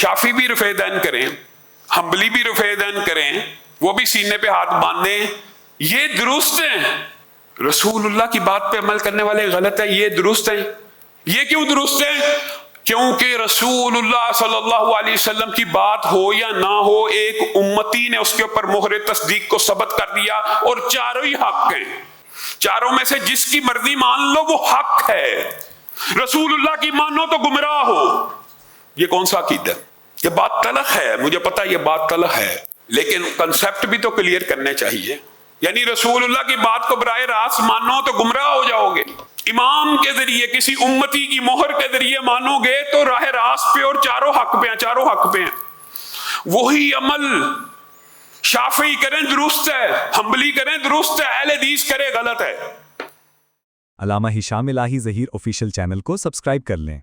شافی بھی رفع دین کریں، حنبلی بھی رفع دین کریں، وہ بھی سینے پہ ہاتھ باندھیں، یہ درست ہیں۔ رسول اللہ کی بات پہ عمل کرنے والے غلط ہیں، یہ درست ہیں۔ یہ کیوں درست ہیں؟ کیونکہ رسول اللہ صلی اللہ علیہ وسلم کی بات ہو یا نہ ہو، ایک امتی نے اس کے اوپر مہر تصدیق کو ثبت کر دیا، اور چاروں ہی حق ہیں۔ چاروں میں سے جس کی مرضی مان لو وہ حق ہے۔ رسول اللہ کی مانو تو گمراہ ہو۔ یہ کون سا عقیدہ؟ یہ بات تلخ ہے، مجھے پتا یہ بات تلخ ہے، لیکن کنسپٹ بھی تو کلیئر کرنے چاہیے۔ یعنی رسول اللہ کی بات کو براہ راست مانو تو گمراہ ہو جاؤ گے، امام کے ذریعے کسی امتی کی مہر کے ذریعے مانو گے تو راہ راست پہ اور چاروں حق پہ ہیں، چاروں حق پہ ہیں۔ وہی عمل شافعی کریں درست ہے، حنبلی کریں درست ہے، اہل حدیث کرے غلط ہے۔ علامہ ہشام الہی ظہیر آفیشیل چینل کو سبسکرائب کر لیں۔